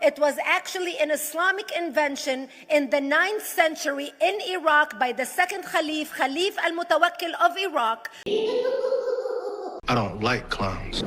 It was actually an Islamic invention in the 9th century in Iraq by the second Khalif, Khalif al-Mutawakkil of Iraq. I don't like clowns.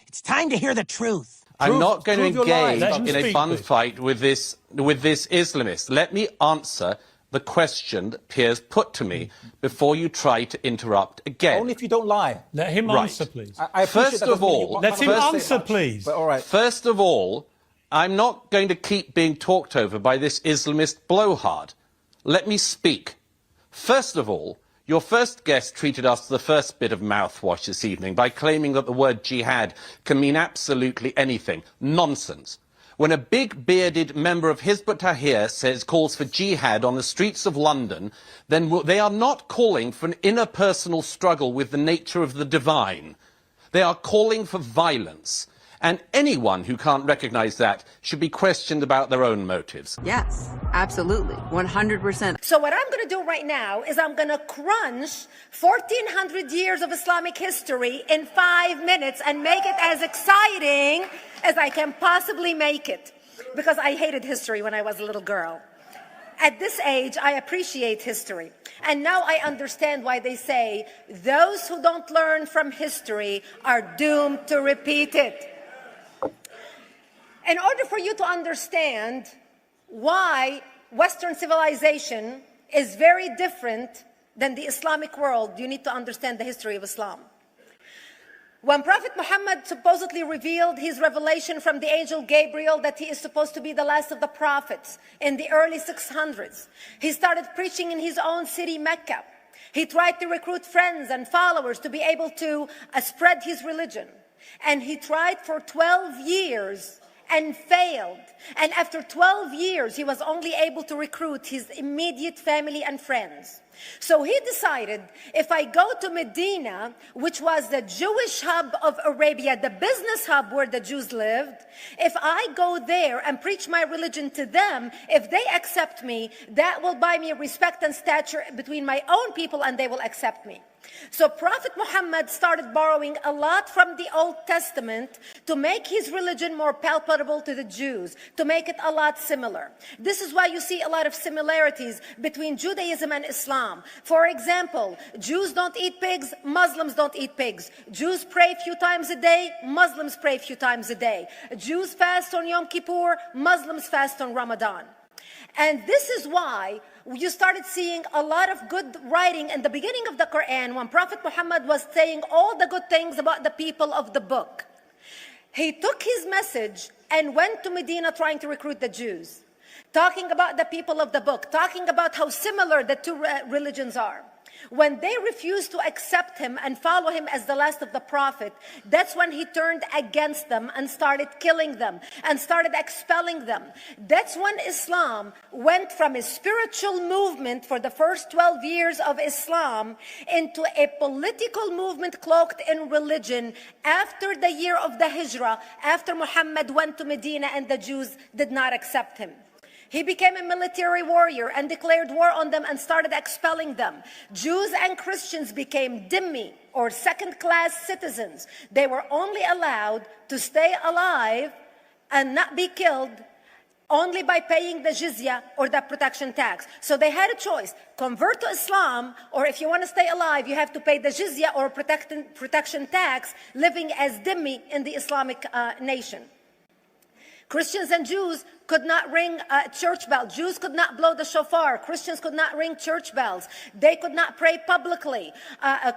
It's time to hear the truth. I'm not going to engage in a fun please. fight with this Islamist. Let me answer the question that Piers put to me before you try to interrupt again. Only if you don't lie. Let him answer, please. I appreciate First that of doesn't mean all, you- Let him answer, please. But all right. First of all, I'm not going to keep being talked over by this Islamist blowhard. Let me speak. First of all, your first guest treated us to the first bit of mouthwash this evening by claiming that the word jihad can mean absolutely anything. Nonsense. When a big bearded member of Hizb ut-Tahrir calls for jihad on the streets of London, then they are not calling for an interpersonal struggle with the nature of the divine. They are calling for violence. And anyone who can't recognize that should be questioned about their own motives. Yes, absolutely, 100%. So what I'm going to do right now is I'm going to crunch 1,400 years of Islamic history in 5 minutes and make it as exciting as I can possibly make it. Because I hated history when I was a little girl. At this age, I appreciate history. And now I understand why they say those who don't learn from history are doomed to repeat it. In order for you to understand why Western civilization is very different than the Islamic world, you need to understand the history of Islam. When Prophet Muhammad supposedly revealed his revelation from the angel Gabriel that he is supposed to be the last of the prophets in the early 600s, he started preaching in his own city, Mecca. He tried to recruit friends and followers to be able to spread his religion. And he tried for 12 years and failed. And after 12 years, he was only able to recruit his immediate family and friends. So he decided, if I go to Medina, which was the Jewish hub of Arabia, the business hub where the Jews lived, if I go there and preach my religion to them, if they accept me, that will buy me respect and stature between my own people, and they will accept me. So Prophet Muhammad started borrowing a lot from the Old Testament to make his religion more palpable to the Jews, to make it a lot similar. This is why you see a lot of similarities between Judaism and Islam. For example, Jews don't eat pigs, Muslims don't eat pigs. Jews pray a few times a day, Muslims pray a few times a day. Jews fast on Yom Kippur, Muslims fast on Ramadan. And this is why you started seeing a lot of good writing in the beginning of the Quran when Prophet Muhammad was saying all the good things about the people of the book. He took his message and went to Medina trying to recruit the Jews, talking about the people of the book, talking about how similar the two religions are. When they refused to accept him and follow him as the last of the prophet, that's when he turned against them and started killing them and started expelling them. That's when Islam went from a spiritual movement for the first 12 years of Islam into a political movement cloaked in religion after the year of the Hijrah, after Muhammad went to Medina and the Jews did not accept him. He became a military warrior and declared war on them and started expelling them. Jews and Christians became dhimmi, or second-class citizens. They were only allowed to stay alive and not be killed only by paying the jizya, or the protection tax. So they had a choice: convert to Islam, or if you want to stay alive, you have to pay the jizya or protection tax, living as dhimmi in the Islamic nation. Christians and Jews could not ring church bells. Jews could not blow the shofar. Christians could not ring church bells. They could not pray publicly.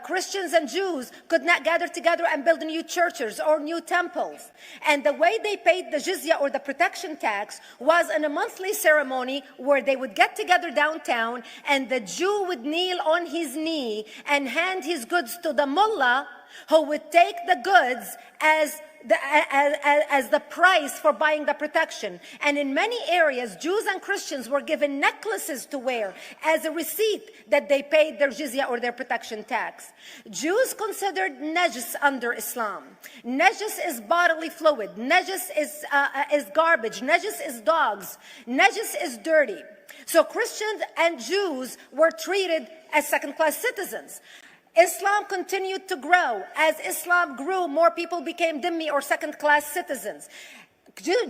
Christians and Jews could not gather together and build new churches or new temples. And the way they paid the jizya or the protection tax was in a monthly ceremony where they would get together downtown and the Jew would kneel on his knee and hand his goods to the mullah, who would take the goods as the price for buying the protection. And in many areas, Jews and Christians were given necklaces to wear as a receipt that they paid their jizya or their protection tax. Jews considered najis under Islam. Najis is bodily fluid. Najis is garbage. Najis is dogs. Najis is dirty. So Christians and Jews were treated as second-class citizens. Islam continued to grow. As Islam grew, more people became dhimmi or second-class citizens.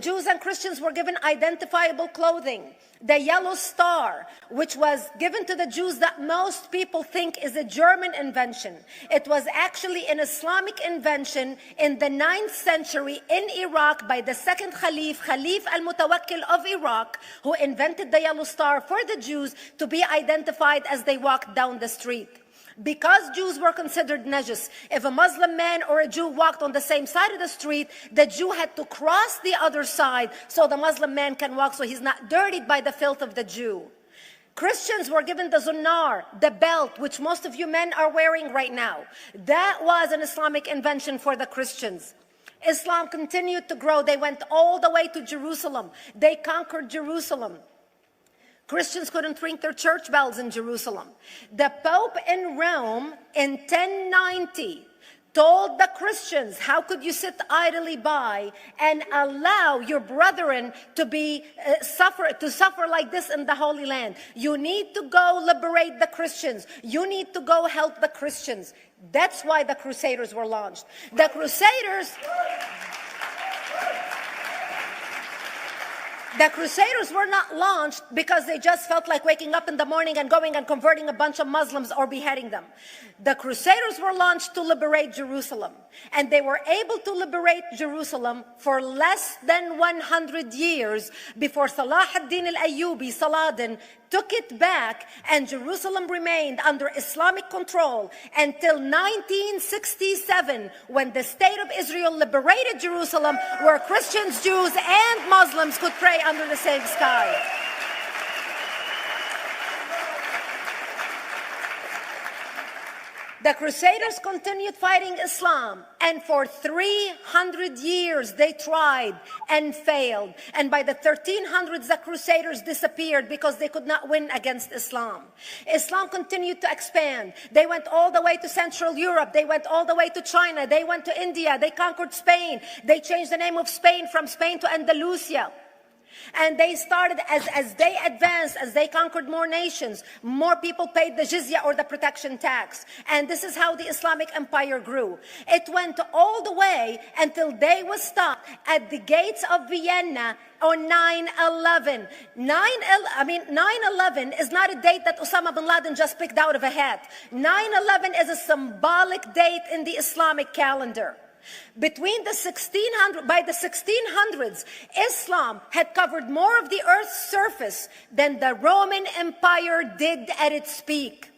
Jews and Christians were given identifiable clothing. The yellow star, which was given to the Jews that most people think is a German invention. It was actually an Islamic invention in the 9th century in Iraq by the second Khalif al-Mutawakkil of Iraq, who invented the yellow star for the Jews to be identified as they walked down the street. Because Jews were considered najis, if a Muslim man or a Jew walked on the same side of the street, the Jew had to cross the other side so the Muslim man can walk, so he's not dirtied by the filth of the Jew. Christians were given the zunnar, the belt, which most of you men are wearing right now. That was an Islamic invention for the Christians. Islam continued to grow. They went all the way to Jerusalem. They conquered Jerusalem. Christians couldn't ring their church bells in Jerusalem. The Pope in Rome in 1090 told the Christians, how could you sit idly by and allow your brethren to suffer like this in the Holy Land? You need to go liberate the Christians. You need to go help the Christians. That's why the Crusaders were launched. The Crusaders were not launched because they just felt like waking up in the morning and going and converting a bunch of Muslims or beheading them. The Crusaders were launched to liberate Jerusalem. And they were able to liberate Jerusalem for less than 100 years before Salah ad-Din al-Ayyubi, Saladin, took it back, and Jerusalem remained under Islamic control until 1967, when the State of Israel liberated Jerusalem, where Christians, Jews, and Muslims could pray under the same sky. The Crusaders continued fighting Islam, and for 300 years they tried and failed. And by the 1300s, the Crusaders disappeared because they could not win against Islam. Islam continued to expand. They went all the way to Central Europe. They went all the way to China. They went to India. They conquered Spain. They changed the name of Spain from Spain to Andalusia. And they started, as they advanced, as they conquered more nations, more people paid the jizya or the protection tax. And this is how the Islamic Empire grew. It went all the way until they was stopped at the gates of Vienna on 9/11. 9/11 is not a date that Osama bin Laden just picked out of a hat. 9/11 is a symbolic date in the Islamic calendar. By the 1600s, Islam had covered more of the earth's surface than the Roman Empire did at its peak.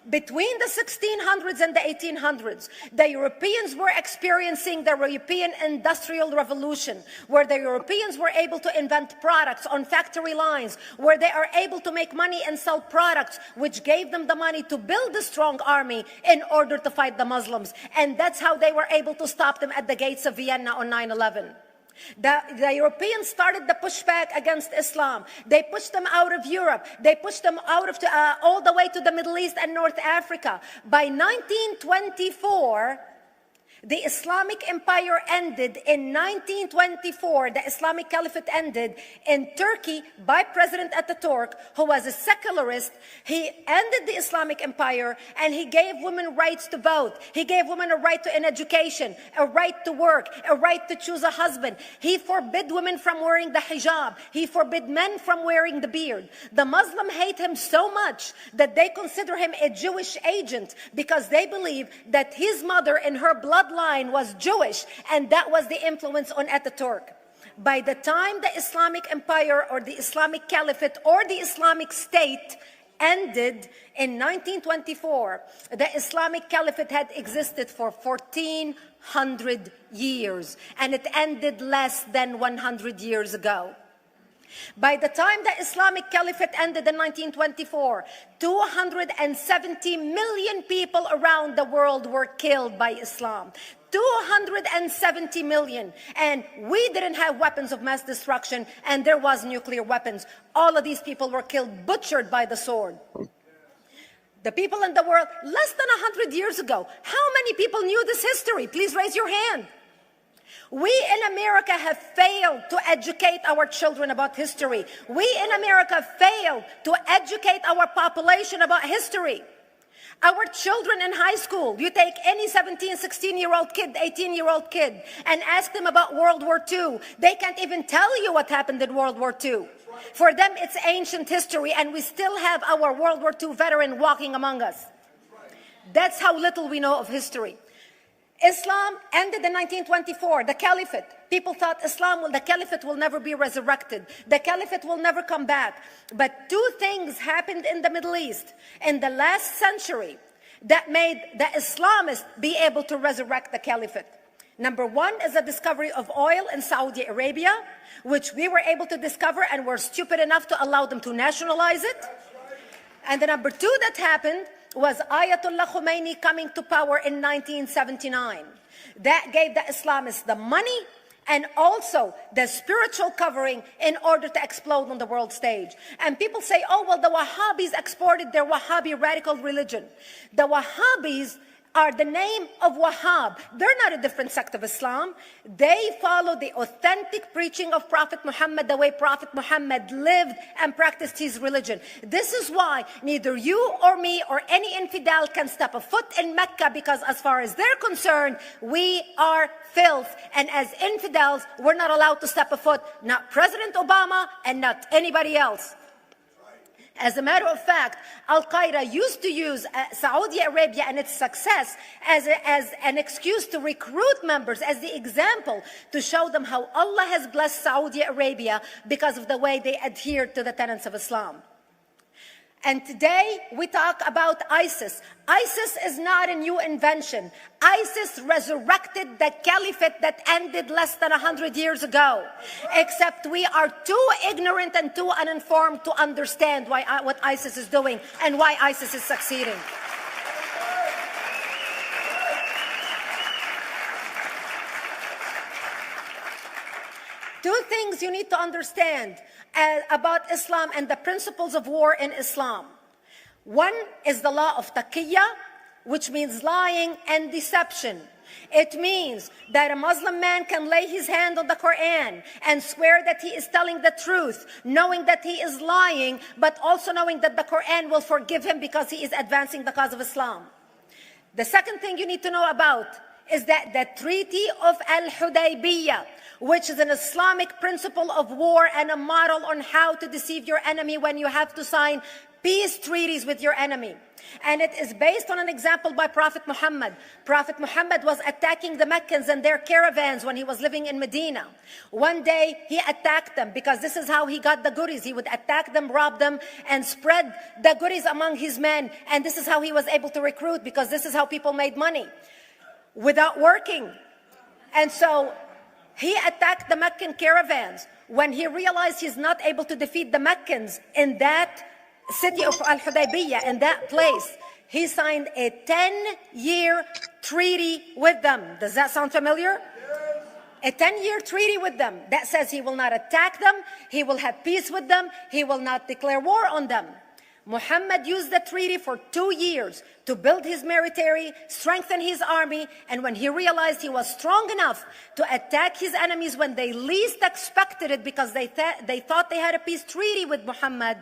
Between the 1600s and the 1800s, the Europeans were experiencing the European Industrial Revolution, where the Europeans were able to invent products on factory lines, where they are able to make money and sell products, which gave them the money to build a strong army in order to fight the Muslims. And that's how they were able to stop them at the gates of Vienna on 9/11. The Europeans started the pushback against Islam. They pushed them out of Europe. They pushed them out of all the way to the Middle East and North Africa. By 1924, the Islamic Empire ended. In 1924, the Islamic Caliphate ended in Turkey by President Ataturk, who was a secularist. He ended the Islamic Empire, and he gave women rights to vote. He gave women a right to an education, a right to work, a right to choose a husband. He forbid women from wearing the hijab. He forbid men from wearing the beard. The Muslims hate him so much that they consider him a Jewish agent, because they believe that his mother and her bloodline was Jewish, and that was the influence on Ataturk. By the time the Islamic Empire or the Islamic Caliphate or the Islamic State ended in 1924, the Islamic Caliphate had existed for 1400 years, and it ended less than 100 years ago. By the time the Islamic Caliphate ended in 1924, 270 million people around the world were killed by Islam. 270 million. And we didn't have weapons of mass destruction, and there was nuclear weapons. All of these people were killed, butchered by the sword. The people in the world, less than 100 years ago, how many people knew this history? Please raise your hand. We in America have failed to educate our children about history. We in America failed to educate our population about history. Our children in high school, you take any 17, 16-year-old kid, 18-year-old kid, and ask them about World War II. They can't even tell you what happened in World War II. For them, it's ancient history, and we still have our World War II veteran walking among us. That's how little we know of history. Islam ended in 1924, the Caliphate. People thought the Caliphate will never be resurrected. The Caliphate will never come back. But two things happened in the Middle East in the last century that made the Islamists be able to resurrect the Caliphate. Number one is the discovery of oil in Saudi Arabia, which we were able to discover and were stupid enough to allow them to nationalize it. And the number two that happened was Ayatollah Khomeini coming to power in 1979. That gave the Islamists the money and also the spiritual covering in order to explode on the world stage. And people say, oh, well, the Wahhabis exported their Wahhabi radical religion. The Wahhabis are the name of Wahhab. They're not a different sect of Islam. They follow the authentic preaching of Prophet Muhammad, the way Prophet Muhammad lived and practiced his religion. This is why neither you or me or any infidel can step a foot in Mecca, because as far as they're concerned, we are filth. And as infidels, we're not allowed to step a foot, not President Obama and not anybody else. As a matter of fact, Al-Qaeda used to use Saudi Arabia and its success as an excuse to recruit members, as the example to show them how Allah has blessed Saudi Arabia because of the way they adhere to the tenets of Islam. And today we talk about ISIS. ISIS is not a new invention. ISIS resurrected the caliphate that ended less than 100 years ago. Except we are too ignorant and too uninformed to understand what ISIS is doing and why ISIS is succeeding. Two things you need to understand about Islam and the principles of war in Islam. One is the law of taqiyya, which means lying and deception. It means that a Muslim man can lay his hand on the Quran and swear that he is telling the truth, knowing that he is lying, but also knowing that the Quran will forgive him because he is advancing the cause of Islam. The second thing you need to know about is that the Treaty of Al-Hudaybiyah, which is an Islamic principle of war and a model on how to deceive your enemy when you have to sign peace treaties with your enemy. And it is based on an example by Prophet Muhammad. Prophet Muhammad was attacking the Meccans and their caravans when he was living in Medina. One day he attacked them because this is how he got the goodies. He would attack them, rob them, and spread the goodies among his men. And this is how he was able to recruit, because this is how people made money without working. And so he attacked the Meccan caravans. When he realized he's not able to defeat the Meccans in that city of Al-Hudaybiyah, in that place, he signed a 10-year treaty with them. Does that sound familiar? A 10-year treaty with them that says he will not attack them, he will have peace with them, he will not declare war on them. Muhammad used the treaty for 2 years to build his military, strengthen his army, and when he realized he was strong enough to attack his enemies when they least expected it, because they thought they had a peace treaty with Muhammad,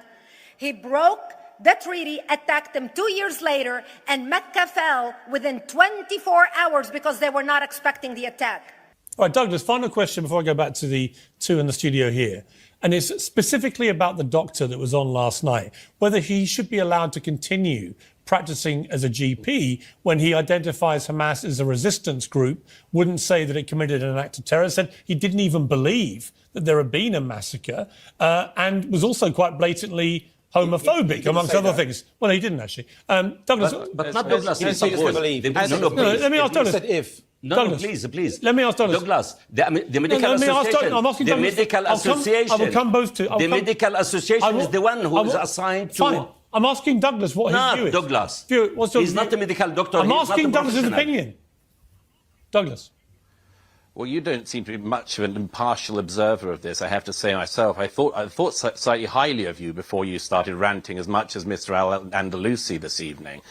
he broke the treaty, attacked them 2 years later, and Mecca fell within 24 hours because they were not expecting the attack. All right, Douglas, final question before I go back to the two in the studio here. And it's specifically about the doctor that was on last night, whether he should be allowed to continue practicing as a GP, when he identifies Hamas as a resistance group, wouldn't say that it committed an act of terror, said he didn't even believe that there had been a massacre, and was also quite blatantly homophobic, amongst other things. Well, he didn't actually. Douglas, but not Douglas. Let me ask Douglas. If. No, Douglas, please. Let me ask Douglas. Douglas, the medical association. I'm asking Douglas. The medical association. I will come both to. The medical association is the one who is assigned to. Fine. I'm asking Douglas what his view is. Douglas. He's not a medical doctor. I'm asking Douglas's opinion. Douglas. Well, you don't seem to be much of an impartial observer of this, I have to say myself. I thought slightly highly of you before you started ranting as much as Mr. Al-Andalusi this evening.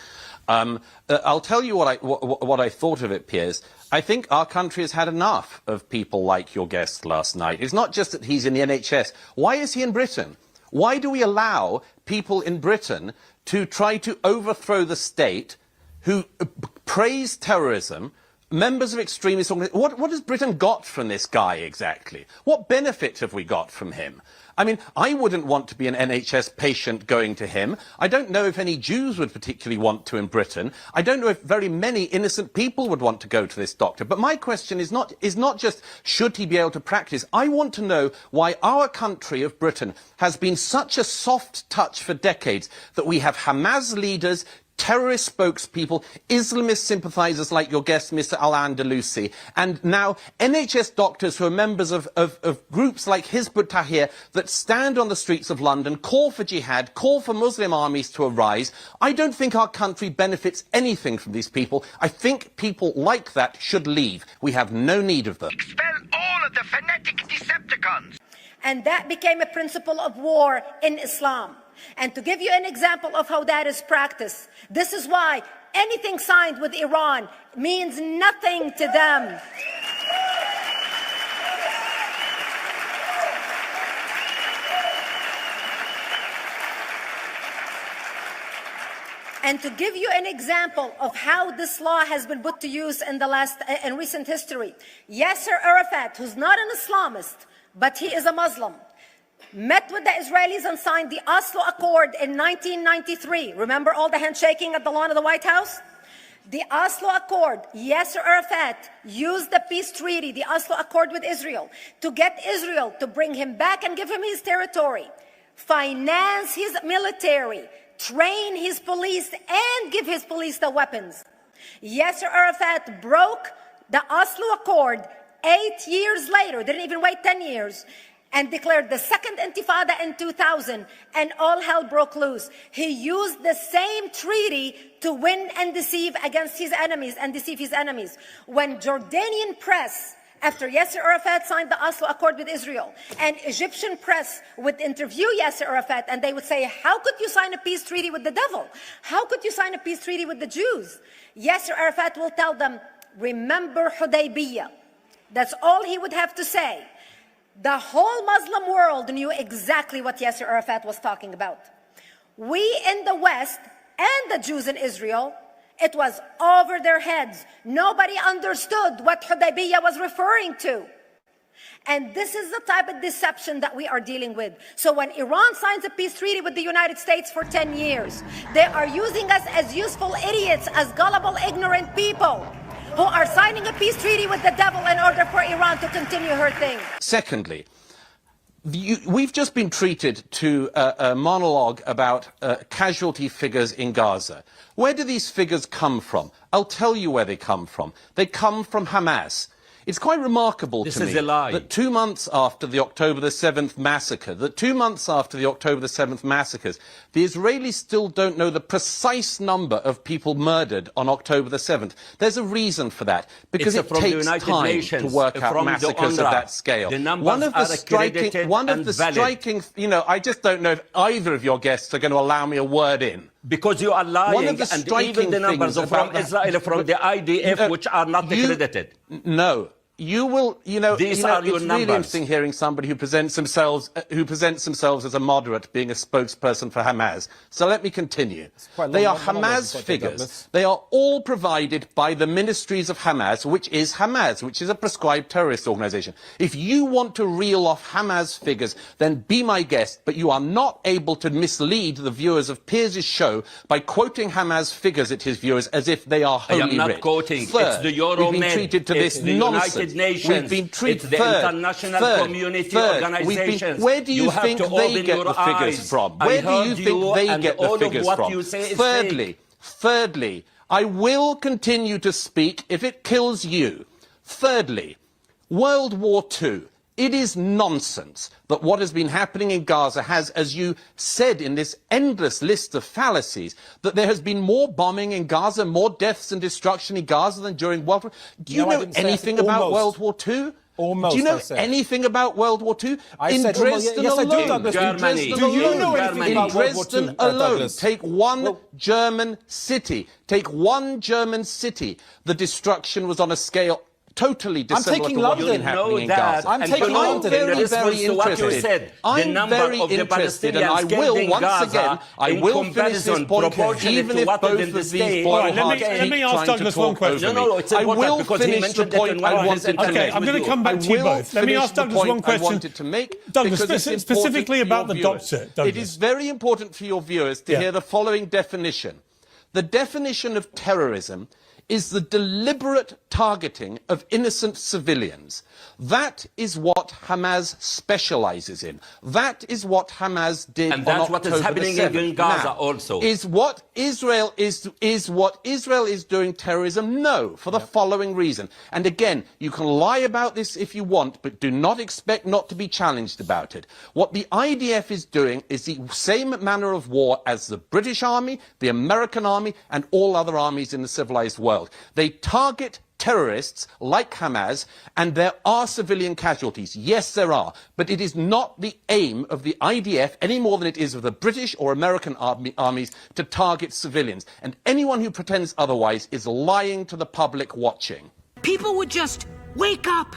I'll tell you what I thought of it, Piers. I think our country has had enough of people like your guest last night. It's not just that he's in the NHS. Why is he in Britain? Why do we allow people in Britain to try to overthrow the state, who praise terrorism, members of extremist organizations? What has Britain got from this guy exactly? What benefit have we got from him? I mean, I wouldn't want to be an NHS patient going to him. I don't know if any Jews would particularly want to in Britain. I don't know if very many innocent people would want to go to this doctor. But my question is not just should he be able to practice. I want to know why our country of Britain has been such a soft touch for decades that we have Hamas leaders, terrorist spokespeople, Islamist sympathizers like your guest, Mr. Al-Andalusi, and now NHS doctors who are members of groups like Hizb ut-Tahrir that stand on the streets of London, call for jihad, call for Muslim armies to arise. I don't think our country benefits anything from these people. I think people like that should leave. We have no need of them. Expel all of the fanatic Decepticons. And that became a principle of war in Islam. And to give you an example of how that is practiced, this is why anything signed with Iran means nothing to them. And to give you an example of how this law has been put to use in recent history, Yasser Arafat, who's not an Islamist, but he is a Muslim, met with the Israelis and signed the Oslo Accord in 1993. Remember all the handshaking at the lawn of the White House? The Oslo Accord, Yasser Arafat used the peace treaty, the Oslo Accord with Israel, to get Israel to bring him back and give him his territory, finance his military, train his police, and give his police the weapons. Yasser Arafat broke the Oslo Accord 8 years later, didn't even wait 10 years, and declared the second intifada in 2000, and all hell broke loose. He used the same treaty to win and deceive against his enemies and deceive his enemies. When Jordanian press, after Yasser Arafat signed the Oslo Accord with Israel, and Egyptian press would interview Yasser Arafat, and they would say, how could you sign a peace treaty with the devil? How could you sign a peace treaty with the Jews? Yasser Arafat will tell them, remember Hudaybiyah. That's all he would have to say. The whole Muslim world knew exactly what Yasser Arafat was talking about. We in the West and the Jews in Israel, it was over their heads. Nobody understood what Hudaybiyah was referring to. And this is the type of deception that we are dealing with. So when Iran signs a peace treaty with the United States for 10 years, they are using us as useful idiots, as gullible, ignorant people who are signing a peace treaty with the devil in order for Iran to continue her thing. Secondly, we've just been treated to a monologue about casualty figures in Gaza. Where do these figures come from? I'll tell you where they come from. They come from Hamas. It's quite remarkable to me that 2 months after the October the 7th massacre, the Israelis still don't know the precise number of people murdered on October the 7th. There's a reason for that, because it takes time to work out massacres of that scale. One of the striking, I just don't know if either of your guests are going to allow me a word in. Because you are lying, and even the numbers from Israel, from the IDF, which are not accredited. No. You will, These are your it's really numbers. interesting hearing somebody who presents themselves as a moderate being a spokesperson for Hamas. So let me continue. They are Hamas figures. They are all provided by the ministries of Hamas, which is a prescribed terrorist organization. If you want to reel off Hamas figures, then be my guest, but you are not able to mislead the viewers of Piers' show by quoting Hamas figures at his viewers as if they are holy I am not writ. quoting. Third, It's the we've been Euromed. treated to It's this the nonsense. United Nations. We've been treated. It's the international community organizations. Where do you have think to they open get your the figures eyes. from? I Where do you heard think they and get all the of figures what from? you say is fake. Thirdly, I will continue to speak if it kills you. Thirdly, World War II. It is nonsense that what has been happening in Gaza has, as you said in this endless list of fallacies, that there has been more bombing in Gaza, more deaths and destruction in Gaza than during World War II. Do you know anything about World War II? Almost, do you know anything about World War II? In Dresden alone, Germany. Do you know anything about World War II? Dresden alone, take one German city. Take one German city. The destruction was on a scale totally dissimilar to what's been happening in Gaza. I'm taking London. very, very interested. I'm very interested, and I will, once again, I will finish this point, even if both of these blowhards let me ask Douglas one question. No, it's I important will because he finish the mentioned it point in I one of his wanted to Okay, make. I'm going to come back to you both. Let me ask Douglas one question. I wanted to make, Douglas, because it's specifically important about the for your doctor. viewers. It is very important for your viewers to hear the following definition. The definition of terrorism is the deliberate targeting of innocent civilians. That is what Hamas specializes in. That is what Hamas did and that's on what October is happening the 7th. in Gaza now, also. Is what Israel is doing terrorism? No, for the following reason. And again, you can lie about this if you want, but do not expect not to be challenged about it. What the IDF is doing is the same manner of war as the British Army, the American Army, and all other armies in the civilized world. They target terrorists like Hamas, and there are civilian casualties. Yes, there are. But it is not the aim of the IDF any more than it is of the British or American armies to target civilians. And anyone who pretends otherwise is lying to the public watching. People would just wake up.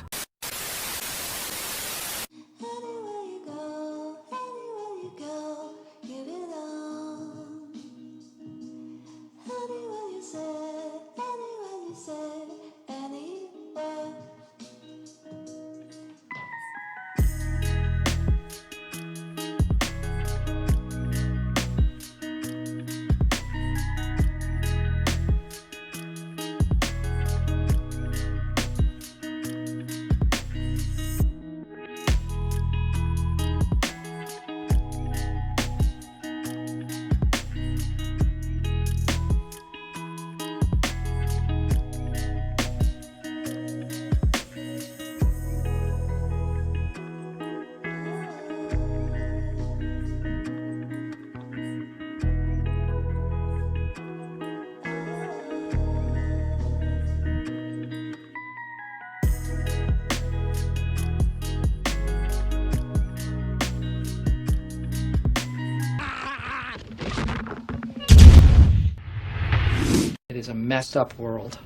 It is a messed up world.